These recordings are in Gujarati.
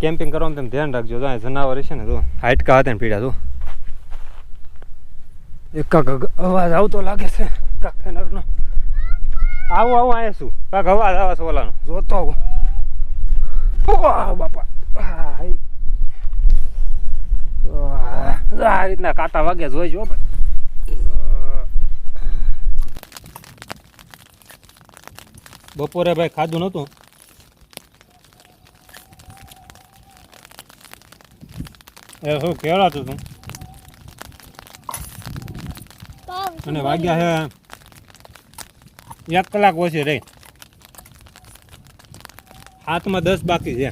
કેમ્પિંગ કરવાનું તમે ધ્યાન રાખજો. તો જનાવર છે ને તો હાઈટકા હતા ને પીડા તો એક અવાજ આવતો લાગે છે કાકનો. આવું આવું આયા શું કાક અવાજ આવે છે ઓલાનો જોતો આવું. બાપા આ રીતના કાંટા વાગ્યા જોઈજો ભાઈ. બપોરે ભાઈ ખાધું નહોતું એ શું કેળાતું હતું અને વાગ્યા છે 1 કલાક ઓછી રહી. હાથમાં 10 બાકી છે.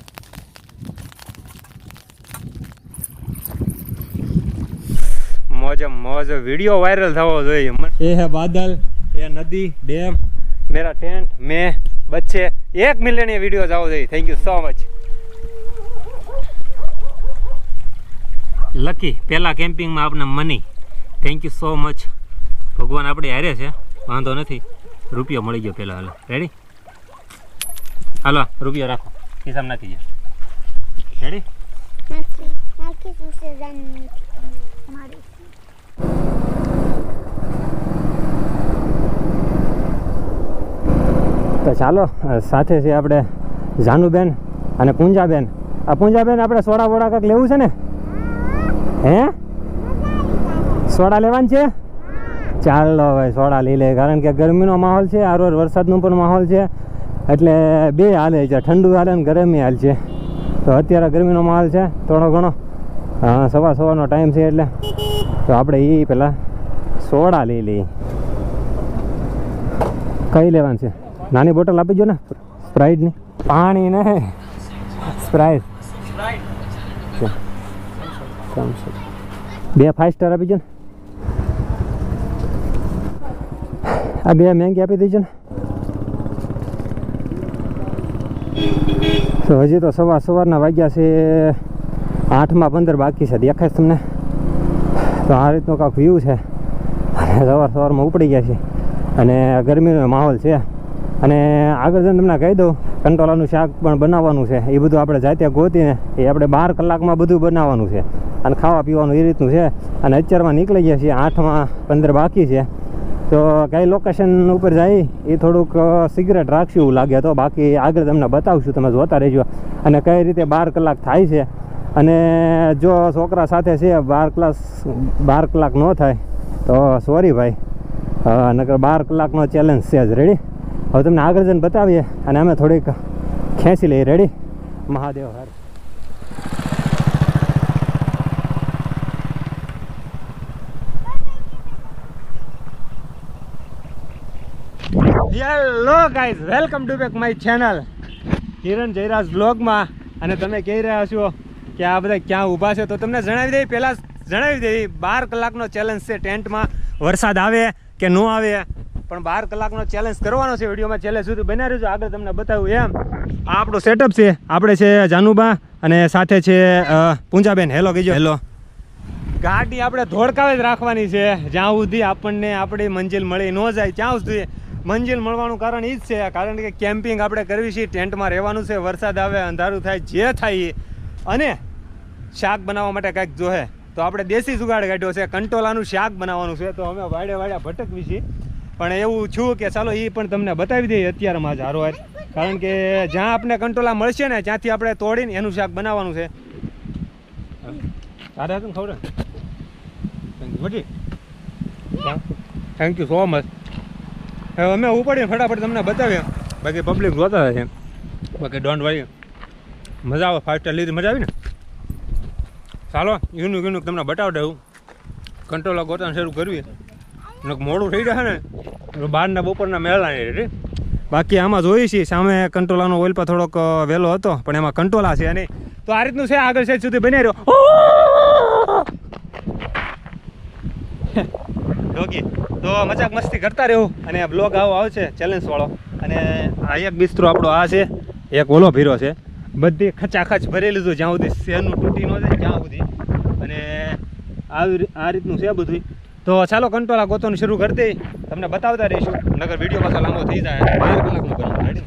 મોજ મોજ વીડિયો વાયરલ થવો જોઈએ. એ હે બાદલ, એ નદી, ડેમ, मेरा टेंट, मैं, बच्चे 1 मिलियन ये वीडियो जाओ दे. Thank you so much. Lucky પહેલા કેમ્પિંગમાં આપને મની થેન્ક યુ સો મચ. ભગવાન આપણે હારે છે વાંધો નથી. રૂપિયો મળી ગયો પહેલાં. હાલો રેડી? હાલો રૂપિયો રાખો ખિસ્સામાં નાખી જાય. રેડી? તો ચાલો સાથે છે આપણે જાનુબેન અને પૂંજાબેન. આ પૂંજાબેન આપણે સોડા વોડા કાંઈક લેવું છે ને? હે સોડા લેવાની છે? ચાલો ભાઈ સોડા લઈ લે. કારણ કે ગરમીનો માહોલ છે, આરો વરસાદનો પણ માહોલ છે, એટલે બે હાલે છે, ઠંડુ હાલે ને ગરમી હાલ છે. તો અત્યારે ગરમીનો માહોલ છે થોડો ઘણો, સવારનો ટાઈમ છે, એટલે તો આપણે એ પહેલાં સોડા લઈ લઈએ. કઈ લેવાની છે? નાની બોટલ આપી દો ને સ્પ્રાઇટની. પાણી ને સ્પ્રાઇટ 2 5 સ્ટાર આપી દો ને. આ 2 મહેંગી આપી દેજો ને. તો હજી તો સવારના વાગ્યા છે 8:15 બાકી છે. દેખાય તમને? તો આ રીતનો કાંઈક વ્યૂ છે. સવારમાં ઉપડી ગયા છે અને ગરમીનો માહોલ છે. અને આગળ જઈને તમને કહી દઉં, કંટોલાનું શાક પણ બનાવવાનું છે. એ બધું આપણે જાતે ગોતીને એ આપણે 12 કલાકમાં બધું બનાવવાનું છે અને ખાવા પીવાનું એ રીતનું છે. અને અત્યારમાં નીકળી ગયા છીએ, 8:15 બાકી છે. તો કઈ લોકેશન ઉપર જાય એ થોડુંક સિગરેટ રાખશું એવું લાગે તો, બાકી આગળ તમને બતાવશું, તમે જોતા રહેજો. અને કઈ રીતે 12 કલાક થાય છે. અને જો છોકરા સાથે છે 12 કલાક ન થાય તો સોરી ભાઈ, નકર 12 કલાકનો ચેલેન્જ છે જ. રેડી? હવે તમને આગળ જઈને બતાવીએ અને અમે થોડીક ખેંચી લઈએ. રેડી? મહાદેવ હર. Hello guys, welcome to back my channel Kiran Jayraj બ્લોગમાં. અને તમે કહી રહ્યા છો કે આ બધા ક્યાં ઊભા છે, તો તમને જણાવી દઈએ. પહેલાં જણાવી દઈએ 12 કલાકનો ચેલેન્જ છે. ટેન્ટમાં વરસાદ આવે કે ન આવે પણ 12 કલાકનો ચેલેન્જ કરવાનો છે. વિડીયોમાં છેલ્લે સુધી બન્યા રહેજો, આગળ તમને બતાવું એમ. આ આપણું સેટઅપ છે. આપણે છે જાનુબા અને સાથે છે પૂંજાબેન. હેલો કહીજો. હેલો. ગાડી આપણે ધોળકાવે જ રાખવાની છે જ્યાં સુધી આપણને આપણી મંજિલ મળી ન જાય ત્યાં સુધી. મંજિલ મળવાનું કારણ એ જ છે, કારણ કે કેમ્પિંગ આપણે કરવી છે, ટેન્ટમાં રહેવાનું છે. વરસાદ આવે, અંધારું થાય, જે થાય. અને શાક બનાવવા માટે કાંઈક જોહે, તો આપણે દેશી જુગાડ કાઢ્યો છે. કંટોલાનું શાક બનાવવાનું છે. તો અમે વાડે ભટકવી છીએ, પણ એવું છું કે ચાલો એ પણ તમને બતાવી દઈએ અત્યારમાં જ હારો. કારણ કે જ્યાં આપણે કંટોલા મળશે ને ત્યાંથી આપણે તોડીને એનું શાક બનાવવાનું છે. તારે હતું ખબર? Thank you so much. હવે અમે ઉપાડીને ફટાફટ તમને બતાવીએ. બાકી પબ્લિક જોતા છે. બાકી ડોન્ટ વરી, મજા આવે. 5 સ્ટાર લીધી મજા આવી ને. ચાલો યુનિક તમને બતાવતા એવું કંટોલા ગોતાને શરૂ કરવી. મોડું થઈ જશે ને 12ના બપોરના મેળા નહીં. બાકી આમાં જોઈએ છીએ સામે કંટોલાનો ઓઇલ પર થોડોક વહેલો હતો, પણ એમાં કંટોલા છે નહીં. તો આ રીતનું છે. આગળ સાઈડ સુધી બની રહ્યો ડોગી. તો મજાક મસ્તી કરતા રહેવું. અને બ્લોગ આવો આવશે ચેલેન્જ વાળો. અને આ એક બિસ્તરો આપણો આ છે, એક ઓલો ભીરો છે. બધી ખચાખચ ભરી લીધું જ્યાં સુધી શેરનું તૂટી ન જાય ત્યાં સુધી. અને આ રીતનું છે બધું. તો ચાલો કંટોલા ગોતવાનું શરૂ કરી દઈએ, તમને બતાવતા રહીશું. નગર વિડીયો પાછો લાંબો થઈ જાય. 12 કલાકનું કરવાનું. રેડી?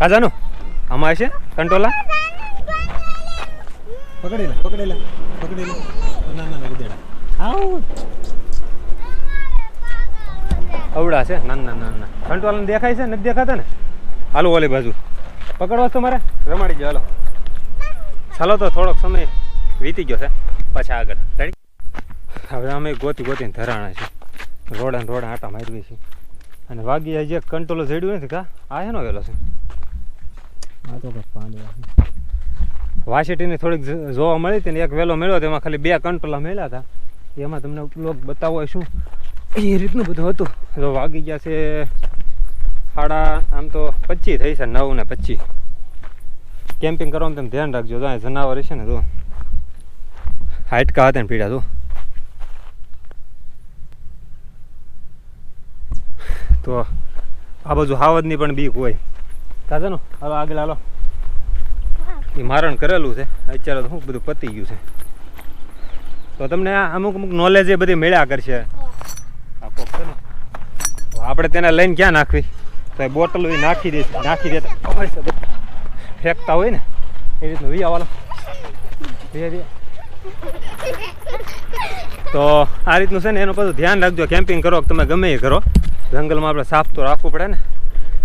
કાજાનું આમાં હશે કંટોલા પકડી લે પકડી લે પકડી લે ના ના ગધેડા આવ અવડા છે ના ના ના ના કંટોલાને દેખાય છે નથી દેખાતા ને હાલો ઓલી બાજુ પકડવા તમારે રમાડી જાઓ હાલો ચાલો તો થોડોક સમય વીતી ગયો છે પાછા આગળ રેડી હવે અમે ગોતી ગોતીને ધરાણા છે રોડા ને રોડા આટા મારવી છે અને વાગી જે કંટોલો જડ્યું નથી કા આ એનો વેલો છે આ તો પાણી વાસેટીની થોડીક જોવા મળી હતી ને એક વેલો મળ્યો તેમાં ખાલી 2 કંટોલા મળ્યા હતા એમાં તમને બ્લોગ બતાવો શું એ રીતનું બધું હતું જો વાગી ગયા છે 25 થઈ છે 9 ને 25 કેમ્પિંગ કરવામાં તમે ધ્યાન રાખજો તો જનાવર છે ને તો હાઈટકા હતા ને પીડા તો આ બાજુ હાવદની પણ બીક હોય કાજાનો હાલો આગળ હાલો એ મારણ કરેલું છે અત્યારે તો શું બધું પતી ગયું છે તો તમને અમુક નોલેજ એ બધી મળ્યા કરશે આ કોક છે ને આપણે તેને લઈને ક્યાં નાખવી તો એ બોટલ નાખી દેતા ફેંકતા હોય ને એ રીતનું વી આવવાનો તો આ રીતનું છે ને એનું બધું ધ્યાન રાખજો કેમ્પિંગ કરો તમે ગમે એ કરો જંગલમાં આપણે સાફ તો રાખવું પડે ને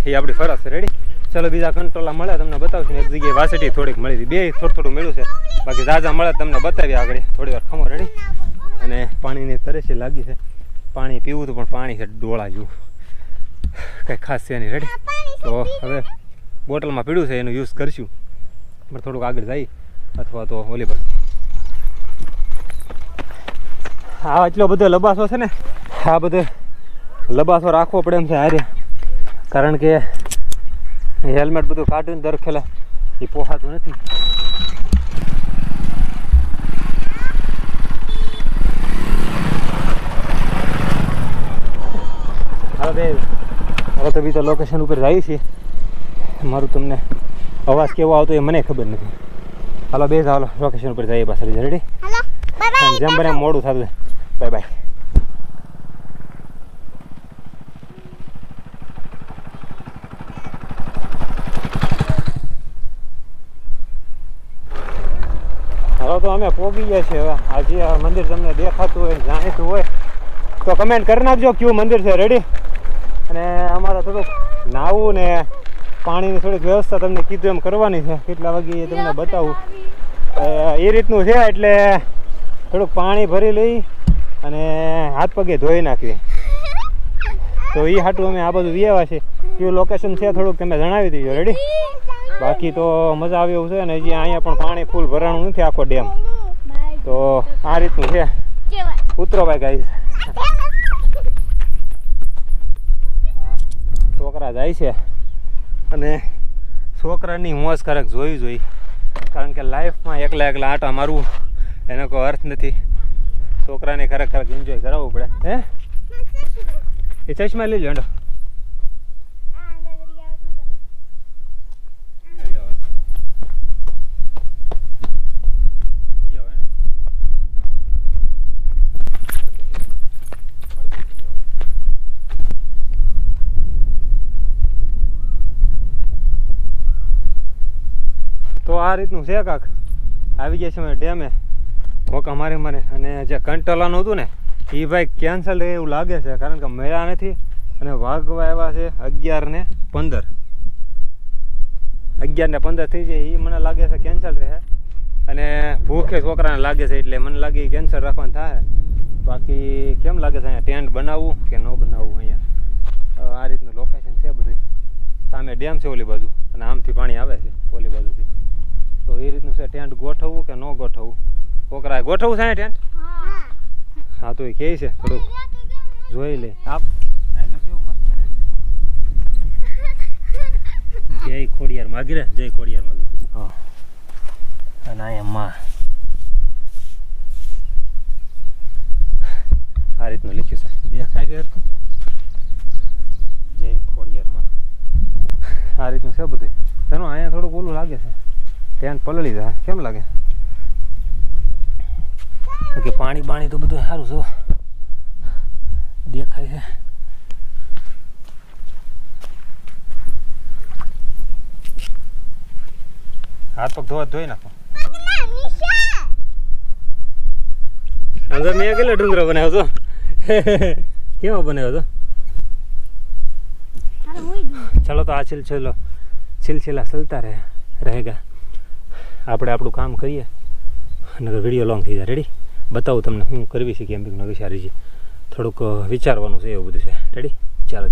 એ આપણી ફરજ છે રેડી ચાલો બીજા કંટોલા મળે તમને બતાવશું એક જગ્યાએ વાસેટી થોડીક મળી હતી 2 થોડું મળ્યું છે બાકી ઝાઝા મળે તમને બતાવી આગળ થોડી વાર ખમો રેડી અને પાણીની તરસી લાગી છે પાણી પીવું તો પણ પાણી છે ડોળા જેવું કંઈ ખાસ છે નહીં રેડી તો હવે બોટલમાં પીડ્યું છે એનું યુઝ કરીશું પણ થોડુંક આગળ જઈએ અથવા તો ઓલી પર આ એટલો બધો લબાસો છે ને આ બધો લબાસો રાખવો પડે એમ છે હારે કારણ કે હેલ્મેટ બધું કાઢીને દર ખેલે એ પોહાતું નથી હવે તો બીજા લોકેશન ઉપર જઈએ છીએ મારું તમને અવાજ કેવો આવતો એ મને ખબર નથી હાલો બે હાલો લોકેશન ઉપર જઈએ પાછળ રેડી જેમ બને મોડું થતું બાય બાય હવે તો અમે પોગી ગયા છીએ હવે આજે આ મંદિર તમને દેખાતું હોય જાણીતું હોય તો કમેન્ટ કરી નાખજો કયું મંદિર છે રેડી અને અમારે થોડુંક નાવું ને પાણીની થોડીક વ્યવસ્થા તમને કીધું એમ કરવાની છે કેટલા વાગે તમને બતાવું એ રીતનું છે એટલે થોડુંક પાણી ભરી લઈ અને હાથ પગે ધોઈ નાખીએ તો એ હાટું અમે આ બધું વ્યાવા છે કયું લોકેશન છે થોડુંક તમે જણાવી દેજો રેડી બાકી તો મજા આવે એવું છે ને હજી અહીંયા પણ પાણી ફૂલ ભરાણું નથી આખો ડેમ તો આ રીતનું છે ઉતરો ભાઈ ગાઈસ છોકરા જાય છે અને છોકરાની મોજ ખરેક જોઈ જોઈ કારણ કે લાઈફમાં એકલા એકલા આટા મારવું એનો કોઈ અર્થ નથી છોકરાને ખરેખર એન્જોય કરાવવું પડે હે એ ચશ્મા લઈ લો તો આ રીતનું છે કાક આવી ગયા છે અમે ડેમે મોકા મારી મારે અને જે કંટોલાનું હતું ને એ ભાઈ કેન્સલ એવું લાગે છે કારણ કે મળ્યા નથી અને વાગવા આવ્યા છે 11 ને 15 થઈ જાય એ મને લાગે છે કેન્સલ રહે અને ભૂખે છોકરાને લાગે છે એટલે મને લાગે કેન્સલ રાખવાનું થાય બાકી કેમ લાગે છે અહીંયા ટેન્ટ બનાવવું કે ન બનાવવું અહીંયા આ રીતનું લોકેશન છે બધું સામે ડેમ છે ઓલી બાજુ અને આમથી પાણી આવે છે ઓલી બાજુથી તો એ રીતનું છે ટેન્ટ ગોઠવવું કે ન ગોઠવવું છોકરાએ ગોઠવવું છે ટેન્ટ હા તો એ કહે છે થોડુંક જોઈ લે આપ જય ખોડિયાર માગી રે જય ખોડિયાર માં હા અને અહીંયા માં આ રીતનું લખ્યું છે દેખાય છે જય ખોડિયાર માં આ રીતનું છે બધું તેનું અહીંયા થોડુંક ઓલું લાગે છે ટેન્ટ પલળી જાય કેમ લાગે કે પાણી બાણી તો બધું સારું છે દેખાય છે હાથ પગ ધોઈ નાખો. અંદર મેં કેટલો ડુંગરો બનાવ્યો હતો. કેવો બનાવ્યો હતો. ચલો તો આ સિલસિલા ચલતા રહેગા. આપણે આપણું કામ કરીએ અને વિડીયો લોંગ થઈ જાય. રેડી? બતાવું તમને હું કરવી છે કેમ્પિંગનો વિચારી છે. થોડુંક વિચારવાનું છે એવું બધું છે. રેડી? ચાલો.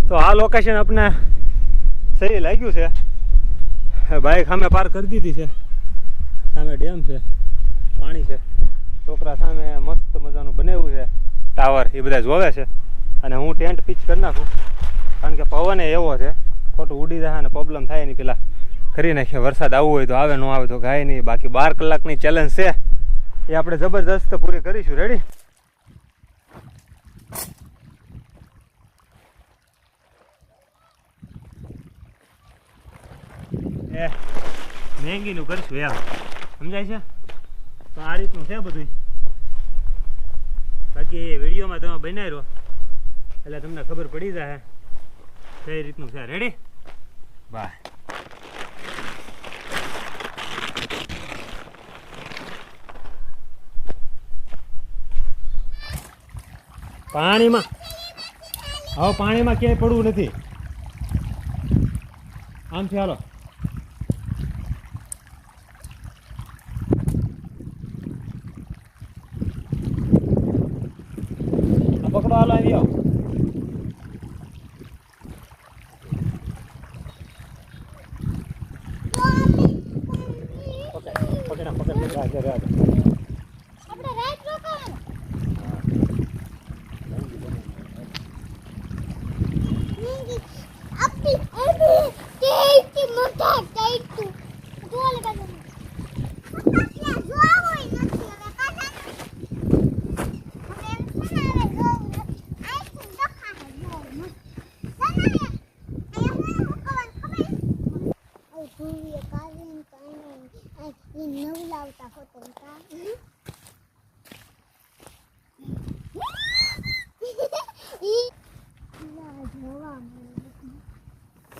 તો આ લોકેશન આપણે સહી લાગ્યું છે. બાઇક સામે પાર્ક કરી દીધી છે. સામે ડેમ છે, પાણી છે. છોકરા સામે મસ્ત મજાનું બનાવ્યું છે ટાવર, એ બધા જોવે છે. અને હું ટેન્ટ પીચ કરી નાખું કારણ કે પવન એવો છે, ખોટું ઉડી જાય અને પ્રોબ્લેમ થાય નહીં. પેલા કરી નાખીએ. વરસાદ આવવો હોય તો આવે, ન આવે તો ગાય નહીં. બાકી 12 કલાકની ચેલેન્જ છે એ આપણે જબરદસ્ત પૂરી કરીશું. રેડી? મેંગીનું કરીશું એમ, સમજાય છે? તો આ રીતનું છે બધું. બાકી વિડીયોમાં તમે બનાવી રહો એટલે તમને ખબર પડી જાય કઈ રીતનું છે. રેડી? બાય. પાણીમાં ક્યાંય પડવું નથી. આમથી હાલો. પકડો, હાલો આવી આવો.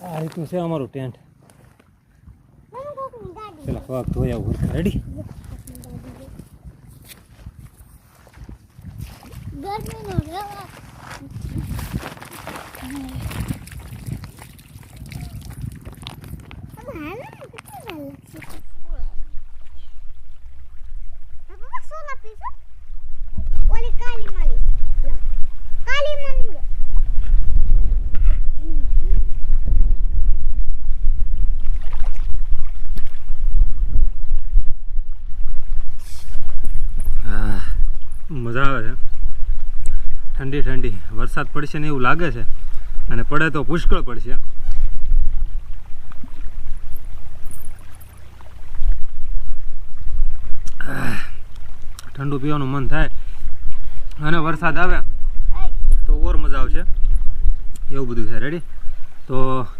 આ રીતનું છે અમારું ટેન્ટ. પેલા પગ ધોઈ આવું. રેડી? મજા આવે છે. ઠંડી ઠંડી વરસાદ પડશે ને એવું લાગે છે, અને પડે તો પુષ્કળ પડશે. ઠંડુ પીવાનું મન થાય અને વરસાદ આવે તો ઓર મજા આવશે. એવું બધું છે. રેડી? તો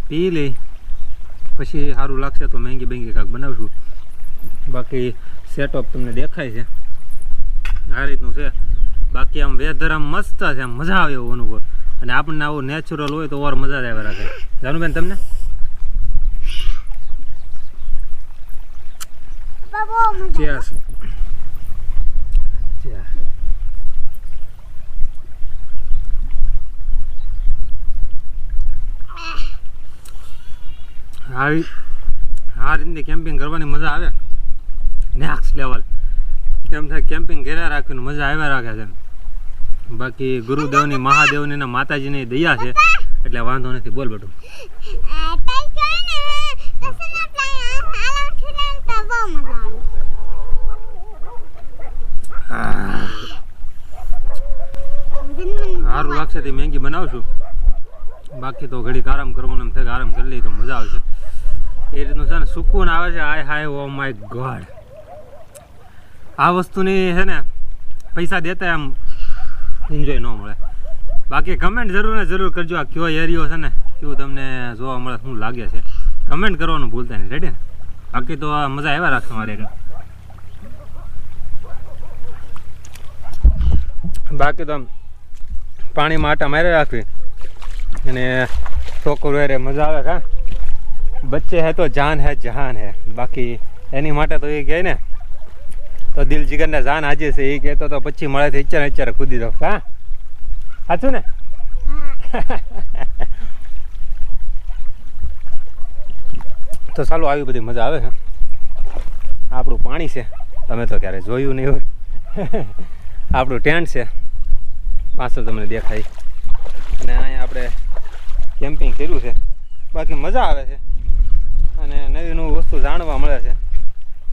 પી લઈ, પછી સારું લાગશે તો મેંગી કાંક બનાવશું. બાકી સેટઅપ તમને દેખાય છે આ રીતનું છે. બાકી આમ વેધર આમ મસ્ત છે, આમ મજા આવે એવો અનુભવ. અને આપણને આવું નેચરલ હોય તો ઓર મજા જ આવે રાખે. જાનુબેન તમને? ચેસ. આ રીતની કેમ્પિંગ કરવાની મજા આવે નેક્સ્ટ લેવલ. એમ થાય કેમ્પિંગ ઘેરે રાખીને મજા આવ્યા રાખે છે. બાકી ગુરુદેવની મહાદેવની ને માતાજીની દયા છે એટલે વાંધો નથી. બોલ બેટું. સારું લાગશે તે મેગી બનાવશું. બાકી તો ઘડીક આરામ કરવાનું એમ થાય કે આરામ કરી લઈએ તો મજા આવશે. એ રીતનું છે ને સુકૂન આવે છે. હાય હાય ઓ માય ગોડ. આ વસ્તુની છે ને પૈસા દેતા એમ એન્જોય ન મળે. બાકી કમેન્ટ જરૂર ને જરૂર કરજો. આ કયો એરિયો છે ને કેવું તમને જોવા મળે, શું લાગે છે, કમેન્ટ કરવાનું ભૂલતા નહીં. રેડી ને? બાકી તો આ મજા આવ્યા રાખશે મારે. બાકી તો પાણીમાં આટા મારી રાખવી અને છોકરો રે મજા આવે. કા બચ્ચે હે તો જાન હે જહાન હે. બાકી એની માટે તો એ કહે ને તો દિલ જીગરને જાન હાજર છે. એ કહેતો તો પછી મળે તો ઈચ્છા કૂદી દો. હા સાચું ને? તો ચાલો આવી બધી મજા આવે છે. આપણું પાણી છે, તમે તો ક્યારે જોયું નહીં હોય. આપણું ટેન્ટ છે પાછળ તમને દેખાય. અને અહીંયા આપણે કેમ્પિંગ કર્યું છે. બાકી મજા આવે છે અને નવી નવી વસ્તુ જાણવા મળે છે.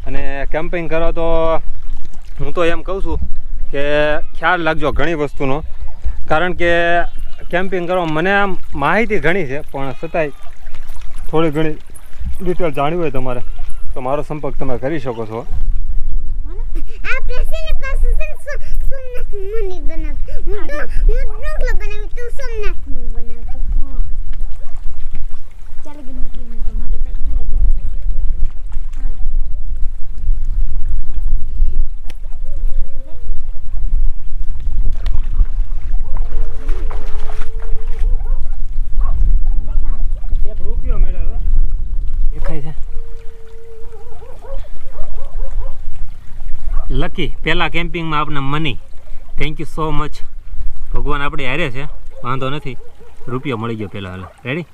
અને કેમ્પિંગ કરો તો હું તો એમ કહું છું કે ખ્યાલ રાખજો ઘણી વસ્તુનો. કારણ કે કેમ્પિંગ કરવા મને આમ માહિતી ઘણી છે પણ છતાંય થોડી ઘણી ડિટેલ જાણવી હોય તમારે તો મારો સંપર્ક તમે કરી શકો છો. લકી પહેલાં કેમ્પિંગમાં આપણે money. Thank you so much. ભગવાન આપણે હારે છે, વાંધો નથી. રૂપિયો મળી ગયો પહેલાં. હાલો રેડી?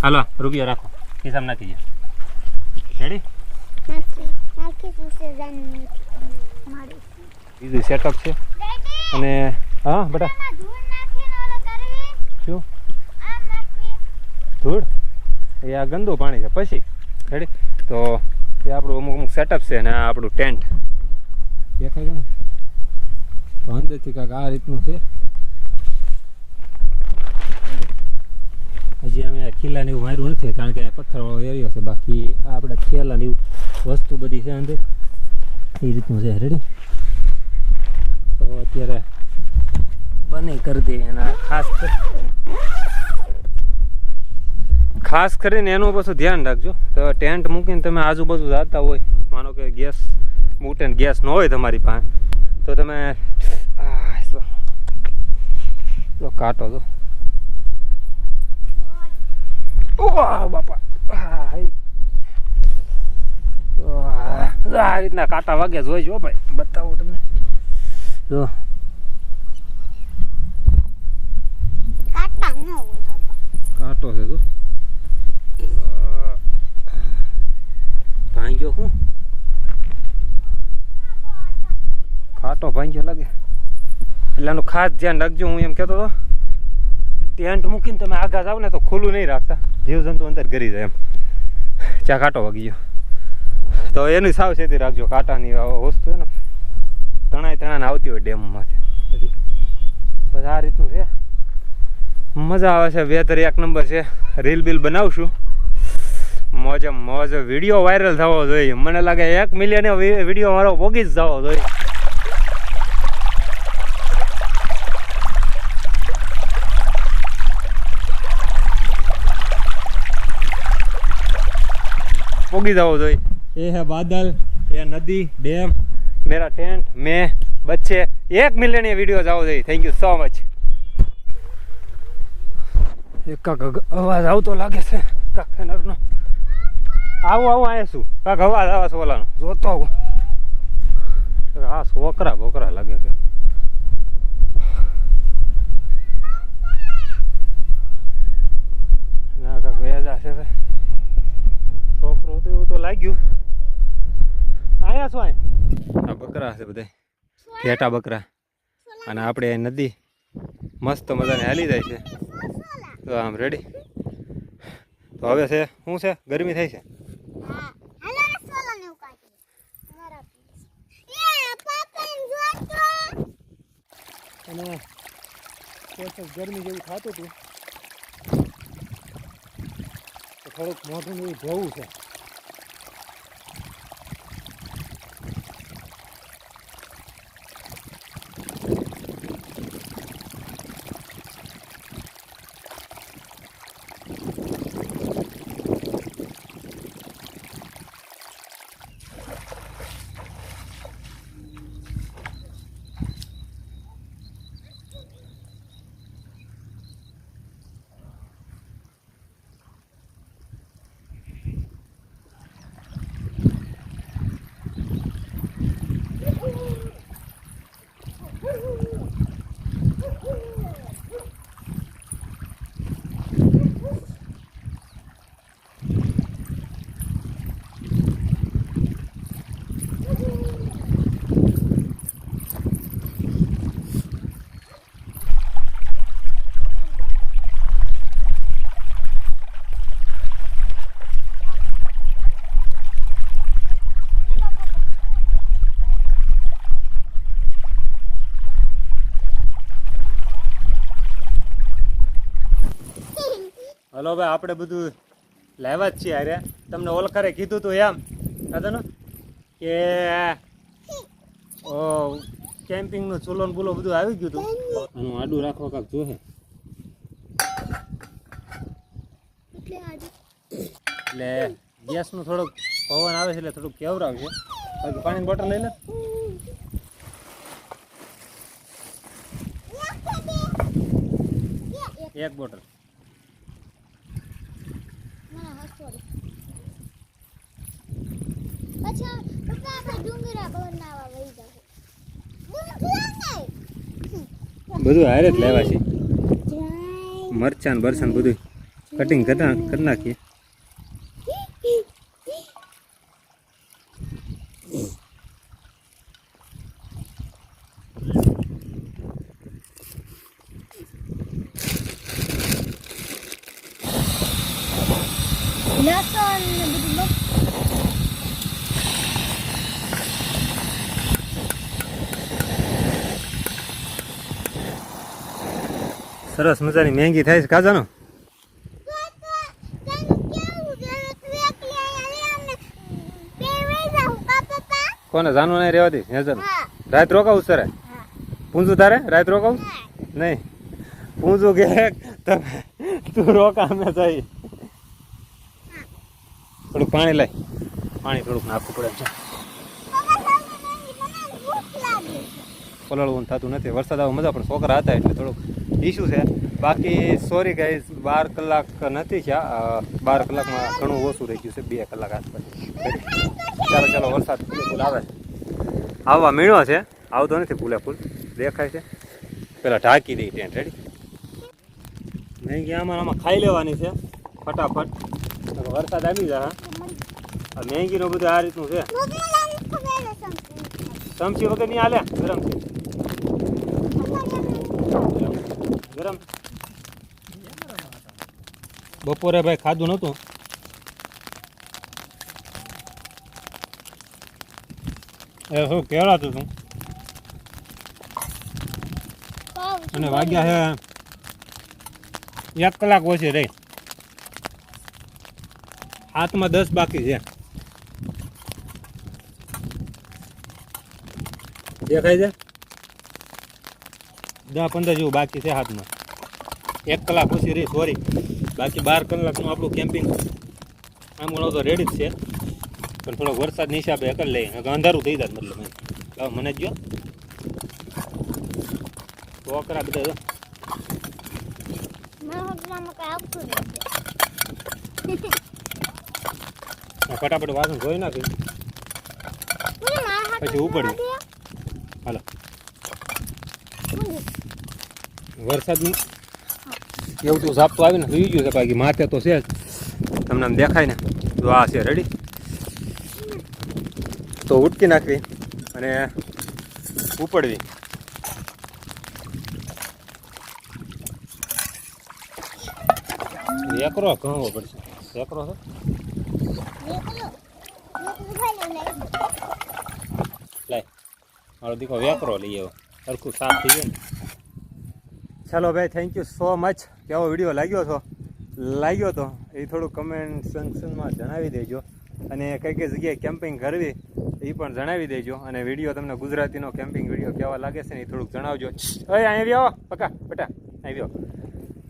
હાલો રૂપિયો રાખો હિસાબ નાખી જાય. રેડી? બીજું સેટઅપ છે. અને હા બેટા શું ધૂળ એ આ ગંદુ પાણી છે. પછી રેડી? તો એ આપણું અમુક સેટઅપ છે અને આ આપણું ટેન્ટ દેખાય છે ને. તો અંદરથી કાંઈક આ રીતનું છે. હજી અમે ખીલાને એવું માર્યું નથી કારણ કે પથ્થરવાળો એરિયો છે. બાકી આ આપણે થેલાને એવું વસ્તુ બધી છે અંદર એ રીતનું છે. રેડી? તો અત્યારે બને કરી દઈએ. એના ખાસ કરીને એનું પાછું ધ્યાન રાખજો. તો ટેન્ટ મૂકીને તમે આજુબાજુ જતા હોય, માનો કે ગેસ મૂટે ને ગેસ ન હોય તમારી પાસે, તો તમે કાંટો દો. બાપા આ રીતના કાંટા વાગ્યા જોઈ જો ભાઈ. બતાવું તમને જો કાંટો છે. જો ભાંગ્યો શું કાંટો ભાંગ્યો લાગે. એટલે આનું ખાસ ધ્યાન રાખજો. હું એમ કહેતો હતો ટેન્ટ મૂકીને તમે આગળ જાવ ને તો ખુલ્લું નહીં રાખતા, જીવજંતુ અંદર ગરી જાય એમ. ચા કાંટો વાગી ગયો તો એની સાવચેતી રાખજો. કાંટાની વસ્તુ છે ને તણાને આવતી હોય ડેમમાંથી બધી. બસ આ રીતનું છે. મજા આવે છે. વેધર એક નંબર છે. રીલ બિલ બનાવશું મોજે મોજ. વિડીયો વાયરલ થવો જોઈએ. મને લાગે 1 મિલિયન વિડીયો મારો પોગી જ જવો જોઈએ. પોગી જવો જોઈએ. એ હે બાદલ, એ નદી, ડેમ, મેરા ટેન્ટ, મેં બચ્ચે 1 મિલિયન વિડીયો જવો જોઈએ. Thank you so much. એક અવાજ આવતો લાગે છે કાંકનો. આવું અહીંયા શું કાંક અવાજ આવે છે ઓલાનો. જોતો આવું આ છોકરા બોકરા લાગે કે ના કાંક વેજા છે ભાઈ છોકરો તો એવું તો લાગ્યું આયા શું આ બકરા છે બધા ઘેટા બકરા અને આપણે નદી મસ્ત મજાને હાલી જાય છે તો આમ રેડી તો હવે છે શું છે ગરમી થાય છે અને ગરમી જેવું થતું હતું તો થોડુંક મોઢું એવું જોવું છે હલો ભાઈ આપણે બધું લાવ્યા જ છીએ અરે તમને ઓળખારે કીધું તું એમ હતા ને કે કેમ્પિંગનું ચૂલો ને બુલો બધું આવી ગયું હતું આનું આડું રાખવા કાંક જોશે એટલે ગેસનું થોડુંક પવન આવે છે એટલે થોડુંક કેવરાવશે બાકી પાણીની બોટલ લઈ લે એક બોટલ બધું હારે જ લેવા છે મરચાં બરસાન બધું કટિંગ કરી નાખીએ સરસ મજાની મહેંગી થાય છે કાજાનો કોને જાનવું નહીં રહેવા દે હેજર રાત રોકાવું સર પૂંજું તારે રાત રોકાવું નહીં પૂંજું કે તમે તું રોકા અમે જઈ થોડુંક પાણી લાય પાણી થોડુંક નાખવું પડે છે પલળવું થતું નથી વરસાદ આવે મજા પણ છોકરા હતા એટલે થોડુંક ઇસ્યુ છે બાકી સોરી ગાઈઝ 12 કલાક નથી થયા 12 કલાકમાં ઘણું ઓછું રહી ગયું છે 2 કલાક આસપાસ ચાલો ચાલો વરસાદ ફૂલ આવે આવવા મીણો છે આવતો નથી ફૂલે ફૂલ દેખાય છે પેલા ઢાંકી દઈ ટેન્ટ રેડી મેંગી આમાં ખાઈ લેવાની છે ફટાફટ વરસાદ આવી જાય આ મેંગીનું બધું આ રીતનું છે ચમચી વગર નહીં હાલે ગરમ છે ગરમ બપોરે ભાઈ ખાધું નહોતું એ શું કહેવાતું હતું અને વાગ્યા છે 1 કલાક ઓછી રહી હાથમાં 10 બાકી છે દેખાય છે 10-15 જેવું બાકી છે હાથમાં 1 કલાક ઓછી રહી સોરી બાકી 12 કલાકનું આપણું કેમ્પિંગ આમ ગણો તો રેડી જ છે પણ થોડોક વરસાદની હિસાબે કરી લઈએ અંધારું થઈ જાય મતલબ મને જ જો છોકરા બધા ફટાફટ વાસણ ધોઈ નાખી પછી ઉપડ્યું હાલો વરસાદનું એવું તો ઝાપતું આવીને સુઈ ગયું છે બાકી માથે તો છે જ તમને આમ દેખાય ને તો આ છે રેડી તો ઉટકી નાખવી અને ઉપડવી એકરો ઘણવો પડશે એકરો છે લાય મારો દીકરો વેકરો લઈ આવ્યો સરખું સાફ થઈ ગયું ને ચાલો ભાઈ થેન્ક યુ સો મચ કેવો વિડીયો લાગ્યો તો એ થોડું કમેન્ટ સેક્શનમાં જણાવી દેજો અને કઈ કઈ જગ્યાએ કેમ્પિંગ કરવી એ પણ જણાવી દેજો અને વિડીયો તમને ગુજરાતીનો કેમ્પિંગ વિડીયો કેવા લાગે છે ને એ થોડુંક જણાવજો અહીં આવી આવો પકા બટા આવી આવો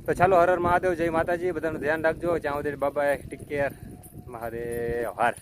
તો ચાલો હર હર મહાદેવ જય માતાજી બધાનું ધ્યાન રાખજો જ્યાં સુધી બાબા ટેક કેર મહાદેવ હાર